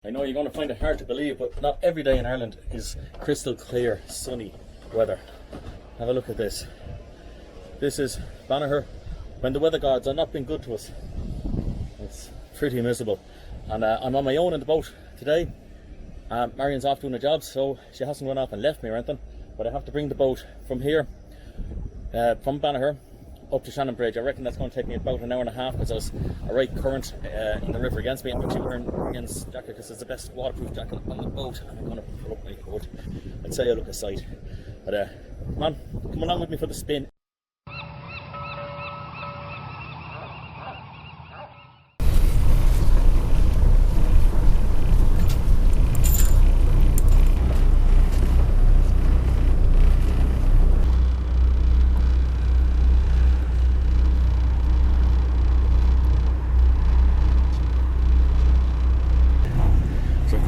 I know you're going to find it hard to believe, but not every day in Ireland is crystal clear, sunny weather. Have a look at this. This is Banagher when the weather gods are not being good to us. It's pretty miserable. And I'm on my own in the boat today. Marion's off doing a job, so she hasn't run off and left me or anything. But I have to bring the boat from here, from Banagher, up to Shannon Bridge. I reckon that's going to take me about an hour and a half because there's a right current in the river against me. I'm actually wearing Marion's jacket because it's the best waterproof jacket on the boat, and I'm going to pull up my coat and say I look a sight. But come on, come along with me for the spin.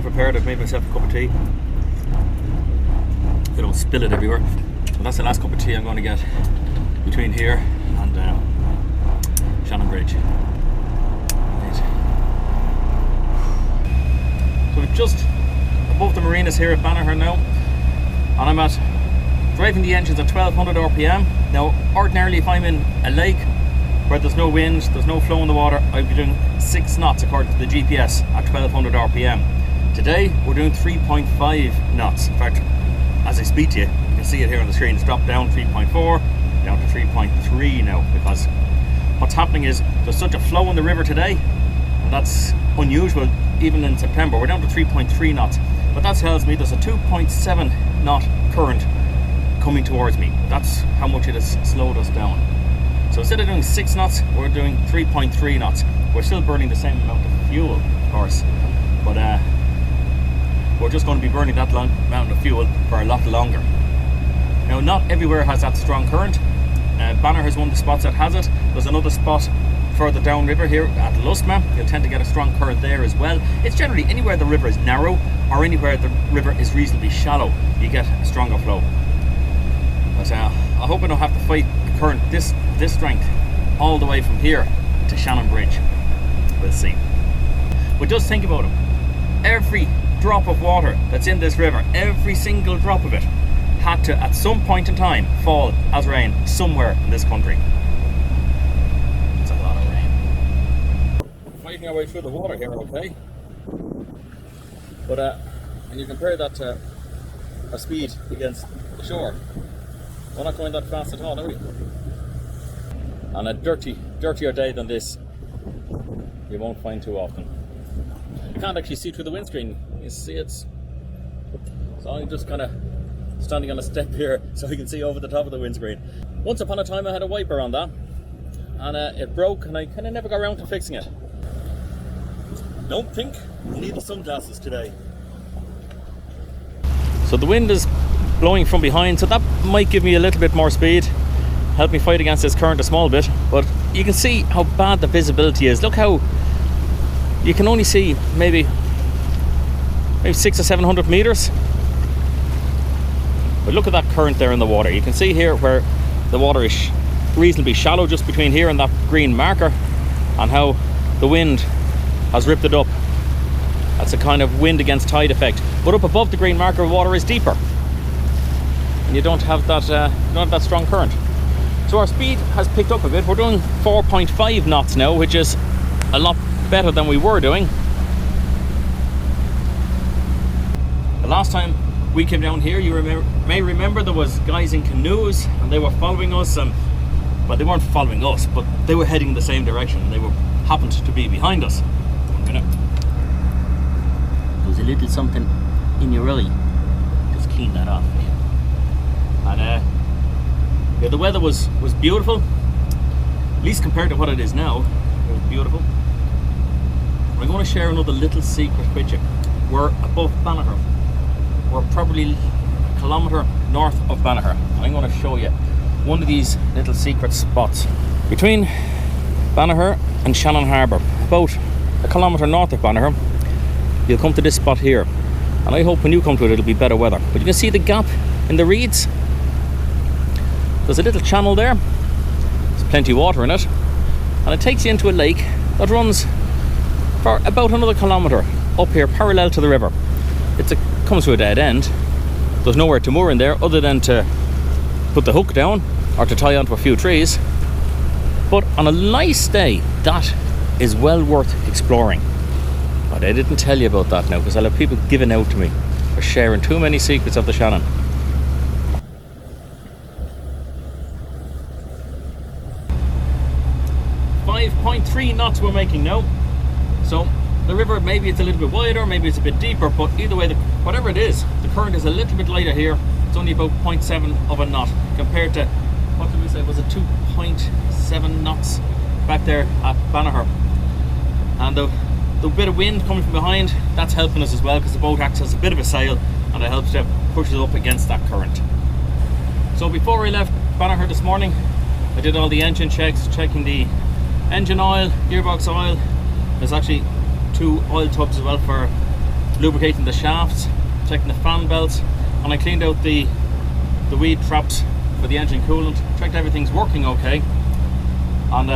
Prepared. I've made myself a cup of tea. I don't spill it everywhere. But that's the last cup of tea I'm going to get between here and Shannon Bridge. Right. So I'm just above the marinas here at Banagher now, and I'm driving the engines at 1200 RPM. Now, ordinarily, if I'm in a lake where there's no wind, there's no flow in the water, I'd be doing 6 knots according to the GPS at 1200 RPM. Today we're doing 3.5 knots. In fact, as I speak to you, you can see it here on the screen. It's dropped down 3.4 down to 3.3 now, because what's happening is there's such a flow in the river today, and that's unusual even in September. We're down to 3.3 knots, but that tells me there's a 2.7 knot current coming towards me. That's how much it has slowed us down. So instead of doing 6 knots, we're doing 3.3 knots. We're still burning the same amount of fuel, of course, but we're just going to be burning that amount of fuel for a lot longer. Now, not everywhere has that strong current. Banagher is one of the spots that has it. There's another spot further downriver here at Lusma. You'll tend to get a strong current there as well. It's generally anywhere the river is narrow or anywhere the river is reasonably shallow, you get a stronger flow. But I hope I don't have to fight the current this strength all the way from here to Shannon Bridge. We'll see. But just think about it. Every drop of water that's in this river, every single drop of it, had to at some point in time fall as rain somewhere in this country. It's a lot of rain. Fighting our way through the water here, okay? But when you compare that to our speed against the shore, we're not going that fast at all, are we? And a dirtier day than this you won't find too often. You can't actually see through the windscreen. You see it's... So I'm just kind of standing on a step here so you can see over the top of the windscreen. Once upon a time I had a wiper on that, and it broke, and I kind of never got around to fixing it. Don't think you need the sunglasses today. So the wind is blowing from behind, so that might give me a little bit more speed, help me fight against this current a small bit, but you can see how bad the visibility is. Look how you can only see maybe 600 or 700 meters. But look at that current there in the water. You can see here where the water is reasonably shallow, just between here and that green marker, and how the wind has ripped it up. That's a kind of wind against tide effect. But up above the green marker, water is deeper, and you don't have that strong current. So our speed has picked up a bit. We're doing 4.5 knots now, which is a lot better than we were doing. The last time we came down here, you may remember there was guys in canoes, and they were following us, but they weren't following us, but they were heading in the same direction, and they happened to be behind us. 1 minute. There's a little something in your eye. Just clean that off. And yeah, the weather was beautiful, at least compared to what it is now. It was beautiful. I'm going to share another little secret with you. We're above Banagher. We're probably a kilometre north of Banagher. I'm going to show you one of these little secret spots. Between Banagher and Shannon Harbour, about a kilometre north of Banagher, you'll come to this spot here. And I hope when you come to it, it'll be better weather. But you can see the gap in the reeds. There's a little channel there. There's plenty of water in it. And it takes you into a lake that runs for about another kilometre up here parallel to the river. Comes to a dead end. There's nowhere to moor in there other than to put the hook down or to tie onto a few trees. But on a nice day, that is well worth exploring. But I didn't tell you about that now, because I'll have people giving out to me for sharing too many secrets of the Shannon. .3 knots we're making now. So the river, maybe it's a little bit wider, maybe it's a bit deeper, but either way, whatever it is, the current is a little bit lighter here. It's only about 0.7 of a knot compared to, what did we say, was it 2.7 knots back there at Banagher. And the bit of wind coming from behind, that's helping us as well, because the boat acts as a bit of a sail and it helps to push it up against that current. So before I left Banagher this morning, I did all the engine checks, checking the engine oil, gearbox oil. There's actually 2 oil tubs as well for lubricating the shafts, checking the fan belts, and I cleaned out the weed traps for the engine coolant, checked everything's working okay. And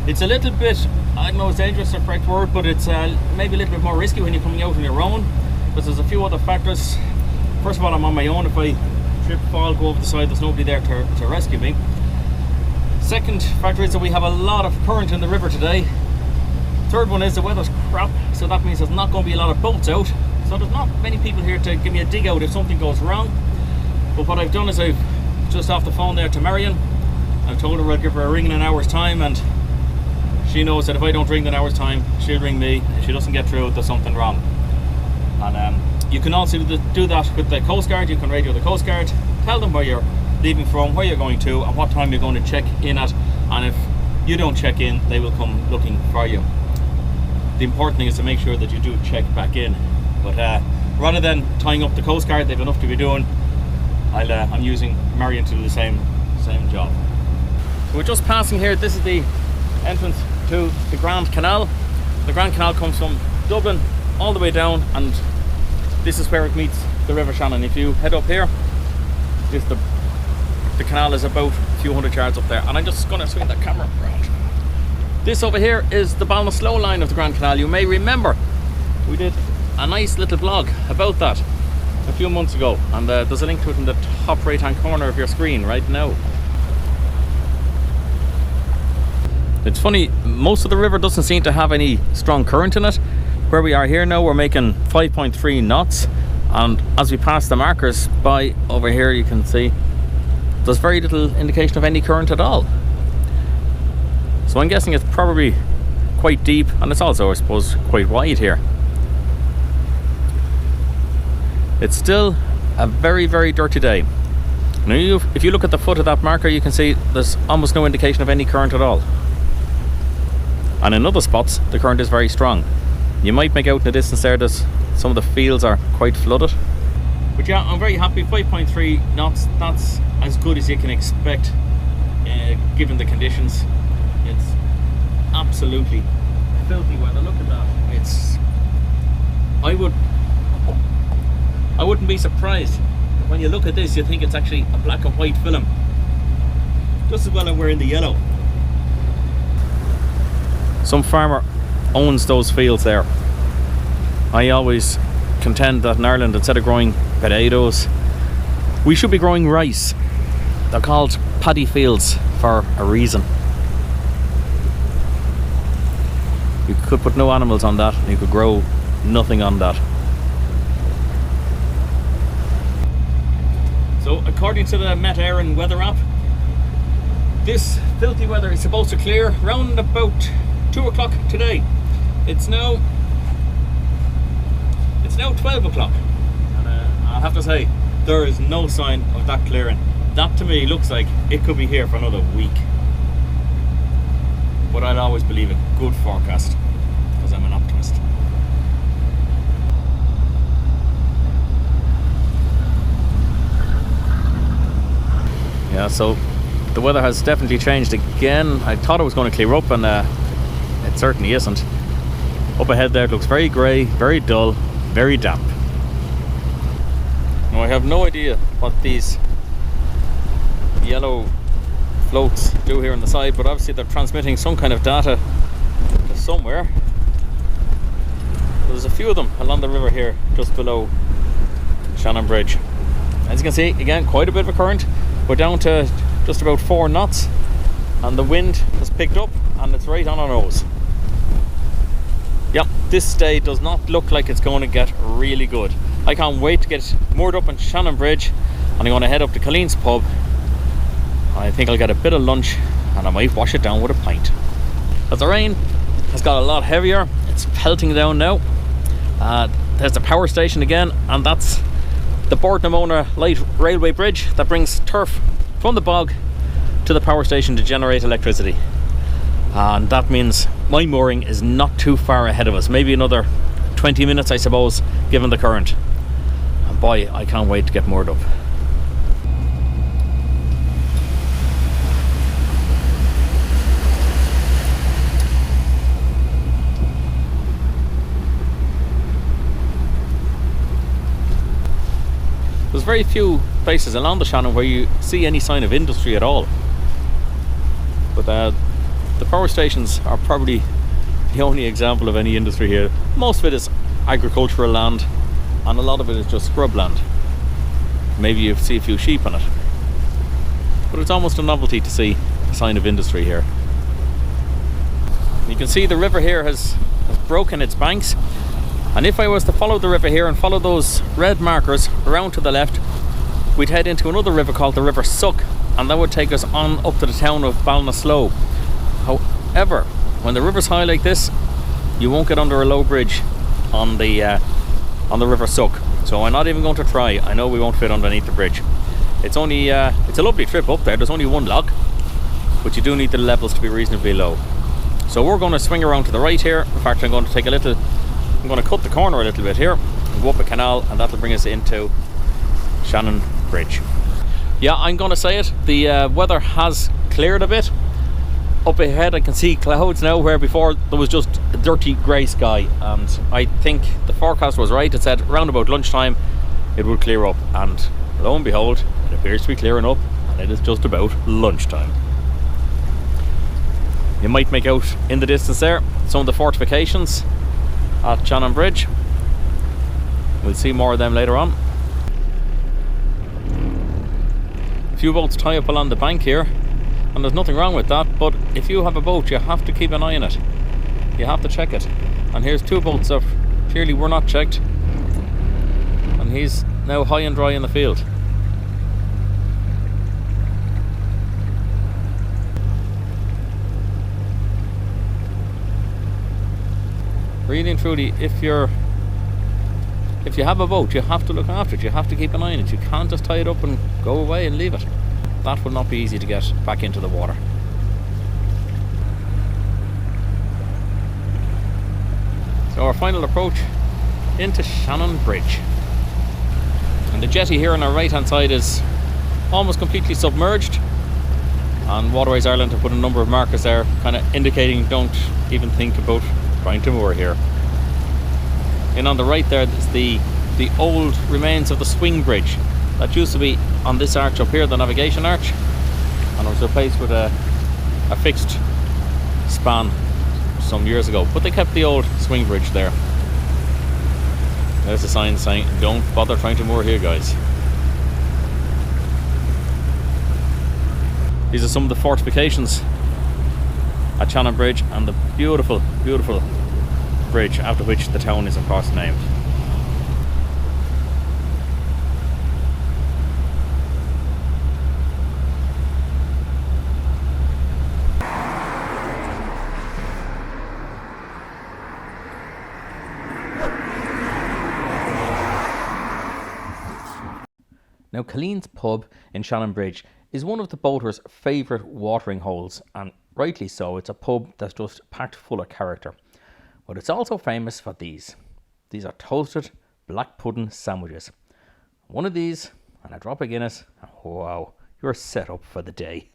it's a little bit, I don't know if it's dangerous or the correct word, but it's maybe a little bit more risky when you're coming out on your own, because there's a few other factors. First of all, I'm on my own. If I trip, fall, go over the side, there's nobody there to rescue me. Second factor is that we have a lot of current in the river today. Third one is the weather's crap, so that means there's not going to be a lot of boats out. So there's not many people here to give me a dig out if something goes wrong. But what I've done is I've just off the phone there to Marion. I've told her I'll give her a ring in an hour's time, and she knows that if I don't ring in an hour's time, she'll ring me. If she doesn't get through, there's something wrong. And you can also do that with the Coast Guard. You can radio the Coast Guard, tell them where you're leaving from, where you're going to, and what time you're going to check in at. And if you don't check in, they will come looking for you. The important thing is to make sure that you do check back in. But rather than tying up the Coast Guard, they've enough to be doing. I'm using Marion to do the same job. So we're just passing here. This is the entrance to the Grand Canal. The Grand Canal comes from Dublin all the way down, and this is where it meets the River Shannon. If you head up here, the canal is about a few hundred yards up there, and I'm just going to swing that camera around. This over here is the Ballinasloe line of the Grand Canal. You may remember we did a nice little vlog about that a few months ago, and there's a link to it in the top right hand corner of your screen right now. It's funny, most of the river doesn't seem to have any strong current in it. Where we are here now, we're making 5.3 knots, and as we pass the markers by over here, you can see there's very little indication of any current at all. So I'm guessing it's probably quite deep, and it's also, I suppose, quite wide here. It's still a very, very dirty day. Now, if you look at the foot of that marker, you can see there's almost no indication of any current at all. And in other spots, the current is very strong. You might make out in the distance there that some of the fields are quite flooded. But yeah, I'm very happy. 5.3 knots, that's as good as you can expect given the conditions. It's absolutely filthy weather. Look at that. I wouldn't be surprised when you look at this, you think it's actually a black and white film. Just as well as we're in the yellow. Some farmer owns those fields there. I always contend that in Ireland, instead of growing potatoes, we should be growing rice. They're called paddy fields for a reason. You could put no animals on that, and you could grow nothing on that. So according to the Met Éireann weather app, this filthy weather is supposed to clear round about 2 o'clock today. It's now 12 o'clock, and I have to say, there is no sign of that clearing. That to me looks like it could be here for another week. But I'd always believe a good forecast, because I'm an optimist. Yeah, so the weather has definitely changed again. I thought it was going to clear up, and it certainly isn't. Up ahead there it looks very grey, very dull, very damp. Now I have no idea what these yellow floats do here on the side, but obviously they're transmitting some kind of data to somewhere. There's a few of them along the river here, just below Shannon Bridge. As you can see, again, quite a bit of a current. We're down to just about 4 knots, and the wind has picked up, and it's right on our nose. Yep, this day does not look like it's going to get really good. I can't wait to get moored up on Shannon Bridge, and I'm going to head up to Killeens pub. I think I'll get a bit of lunch, and I might wash it down with a pint. As the rain has got a lot heavier, it's pelting down now. There's the power station again, and that's the Nimona light railway bridge that brings turf from the bog to the power station to generate electricity. And that means my mooring is not too far ahead of us, maybe another 20 minutes I suppose, given the current. And boy, I can't wait to get moored up. There's very few places along the Shannon where you see any sign of industry at all. But the power stations are probably the only example of any industry here. Most of it is agricultural land, and a lot of it is just scrub land. Maybe you see a few sheep on it. But it's almost a novelty to see a sign of industry here. You can see the river here has broken its banks. And if I was to follow the river here and follow those red markers around to the left, we'd head into another river called the River Suck, and that would take us on up to the town of Ballinasloe. However, when the river's high like this, you won't get under a low bridge on the River Suck. So I'm not even going to try. I know we won't fit underneath the bridge. It's only it's a lovely trip up there. There's only one log, but you do need the levels to be reasonably low. So we're going to swing around to the right here. In fact, I'm going to cut the corner a little bit here and go up a canal, and that'll bring us into Shannon Bridge. Yeah, I'm going to say it, the weather has cleared a bit. Up ahead I can see clouds now, where before there was just a dirty grey sky, and I think the forecast was right. It said around about lunchtime it would clear up, and lo and behold, it appears to be clearing up, and it is just about lunchtime. You might make out in the distance there some of the fortifications at Shannon Bridge. We'll see more of them later on. A few boats tie up along the bank here, and there's nothing wrong with that, but if you have a boat, you have to keep an eye on it. You have to check it. And here's 2 boats that clearly were not checked, and he's now high and dry in the field. Really and truly, if you have a boat, you have to look after it. You have to keep an eye on it. You can't just tie it up and go away and leave it. That will not be easy to get back into the water. So our final approach into Shannon Bridge. And the jetty here on our right hand side is almost completely submerged. And Waterways Ireland have put a number of markers there, kind of indicating don't even think about trying to moor here. And on the right there is the old remains of the swing bridge that used to be on this arch up here, the navigation arch, and it was replaced with a fixed span some years ago, but they kept the old swing bridge there. There's a sign saying don't bother trying to moor here, guys. These are some of the fortifications at Shannon Bridge, and the beautiful, beautiful bridge after which the town is of course named. Now, Killeens pub in Shannon Bridge is one of the boaters' favourite watering holes, and rightly so. It's a pub that's just packed full of character. But it's also famous for these. These are toasted black pudding sandwiches. One of these and a drop of Guinness, and wow, you're set up for the day.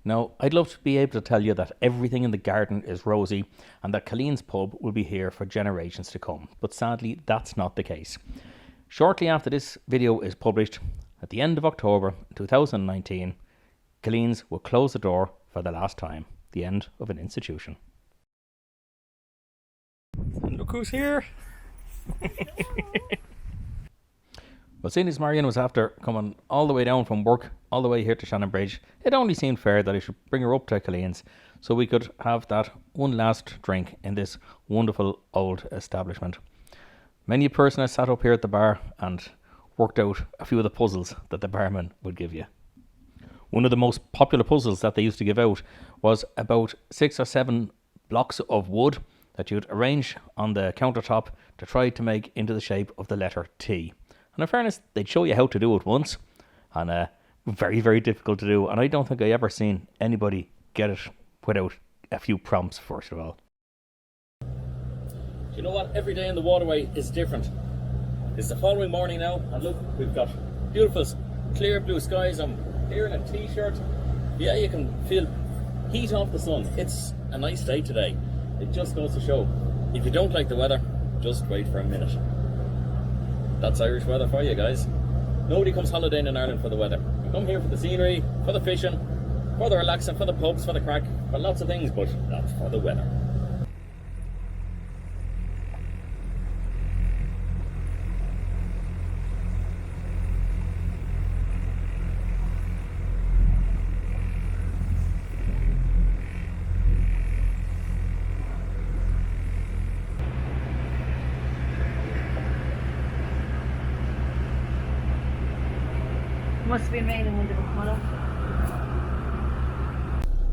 Now, I'd love to be able to tell you that everything in the garden is rosy and that Killeens pub will be here for generations to come, but sadly that's not the case. Shortly after this video is published, at the end of October 2019, Killeens will close the door for the last time, the end of an institution. And look who's here. Well, seeing as Marion was after coming all the way down from work, all the way here to Shannon Bridge, it only seemed fair that I should bring her up to Killeens so we could have that one last drink in this wonderful old establishment. Many a person has sat up here at the bar and worked out a few of the puzzles that the barman would give you. One of the most popular puzzles that they used to give out was about 6 or 7 blocks of wood that you'd arrange on the countertop to try to make into the shape of the letter T. And in fairness, they'd show you how to do it once, and very, very difficult to do. And I don't think I ever seen anybody get it without a few prompts, first of all. You know what? Every day in the waterway is different. It's the following morning now, and look, we've got beautiful, clear blue skies. I'm here in a t-shirt. Yeah, you can feel heat off the sun. It's a nice day today. It just goes to show, if you don't like the weather, just wait for a minute. That's Irish weather for you guys. Nobody comes holidaying in Ireland for the weather. You come here for the scenery, for the fishing, for the relaxing, for the pubs, for the crack, for lots of things, but not for the weather. Must have been raining when they were coming up.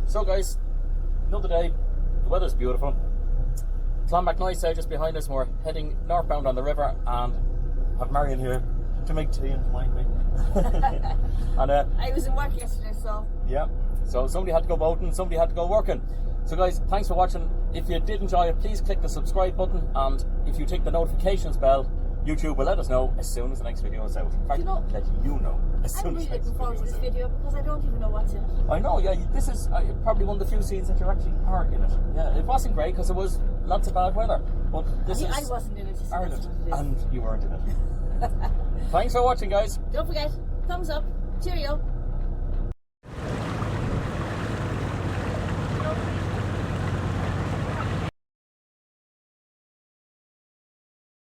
So guys, another day, the weather's beautiful. Clonback Nice just behind us, we're heading northbound on the river and have Marion here to make tea and remind me. And I was in work yesterday, so... Yeah, so somebody had to go boating, somebody had to go working. So guys, thanks for watching. If you did enjoy it, please click the subscribe button, and if you tick the notifications bell, YouTube will let us know as soon as the next video is out. In fact, let you know as soon as the next video is out. I'm really looking forward to this video because I don't even know what's in it. I know, yeah, this is probably one of the few scenes that you actually are in it. Yeah, it wasn't great because it was lots of bad weather, but this is I wasn't in it, just Ireland, and you weren't in it. Thanks for watching, guys. Don't forget, thumbs up, cheerio.